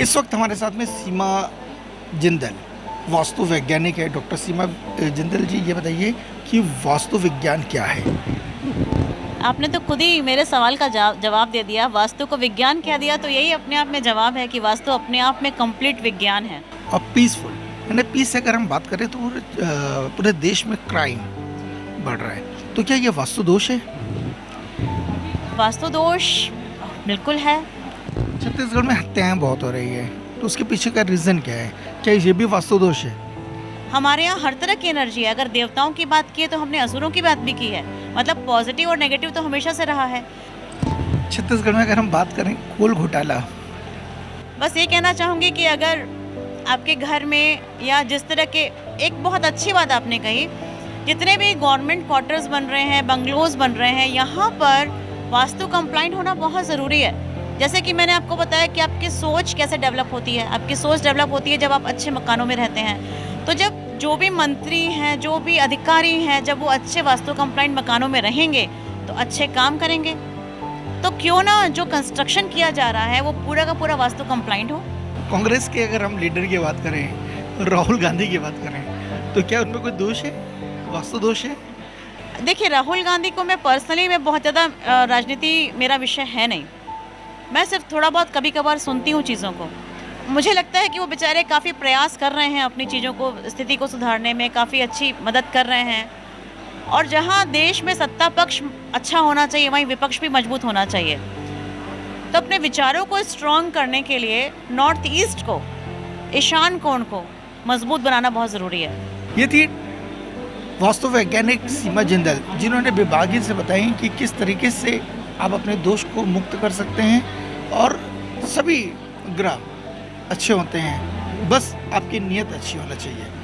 इस वक्त हमारे साथ में सीमा जिंदल, वास्तु वैज्ञानिक है। डॉक्टर सीमा जिंदल जी, ये बताइए कि वास्तु विज्ञान क्या है? आपने तो खुद ही मेरे सवाल का जवाब दे दिया। वास्तु को विज्ञान कह दिया तो यही अपने आप में जवाब है कि वास्तु अपने आप में कंप्लीट विज्ञान है। और पीसफुल, यानी पीस से अगर हम बात करें तो पूरे देश में क्राइम बढ़ रहा है, तो क्या ये वास्तु दोष है? वास्तु दोष बिल्कुल है। छत्तीसगढ़ में हत्याएं बहुत हो रही है, तो उसके पीछे का रीज़न क्या है? क्या ये भी वास्तु दोष है? हमारे यहाँ हर तरह की एनर्जी है। अगर देवताओं की बात की है तो हमने असुरों की बात भी की है। मतलब पॉजिटिव और नेगेटिव तो हमेशा से रहा है। छत्तीसगढ़ में अगर हम बात करें कोल घोटाला, बस ये कहना चाहूँगी कि अगर आपके घर में या जिस तरह के, एक बहुत अच्छी बात आपने कही, जितने भी गवर्नमेंट क्वार्टर्स बन रहे हैं, बंगलोज बन रहे हैं, यहाँ पर वास्तु कंप्लाइंट होना बहुत ज़रूरी है। जैसे कि मैंने आपको बताया कि आपकी सोच कैसे डेवलप होती है। आपकी सोच डेवलप होती है जब आप अच्छे मकानों में रहते हैं। तो जब जो भी मंत्री हैं, जो भी अधिकारी हैं, जब वो अच्छे वास्तु कंप्लाइंट मकानों में रहेंगे तो अच्छे काम करेंगे। तो क्यों ना जो कंस्ट्रक्शन किया जा रहा है वो पूरा का पूरा वास्तु कंप्लाइंट हो। कांग्रेस के अगर हम लीडर की बात करें, राहुल गांधी की बात करें, तो क्या उनमें कोई दोष है, वास्तु दोष है? देखिए, राहुल गांधी को मैं पर्सनली बहुत ज़्यादा राजनीति मेरा विषय है नहीं। मैं सिर्फ थोड़ा बहुत कभी कभार सुनती हूँ चीज़ों को। मुझे लगता है कि वो बेचारे काफ़ी प्रयास कर रहे हैं अपनी चीज़ों को, स्थिति को सुधारने में काफ़ी अच्छी मदद कर रहे हैं। और जहाँ देश में सत्ता पक्ष अच्छा होना चाहिए वहीं विपक्ष भी मजबूत होना चाहिए। तो अपने विचारों को स्ट्रॉन्ग करने के लिए नॉर्थ ईस्ट को, ईशान कोण को मजबूत बनाना बहुत ज़रूरी है। ये थी वास्तु वैज्ञानिक सीमा जिंदल, जिन्होंने विभागीय से बताई कि किस तरीके से आप अपने दोष को मुक्त कर सकते हैं और सभी ग्रह अच्छे होते हैं, बस आपकी नीयत अच्छी होना चाहिए।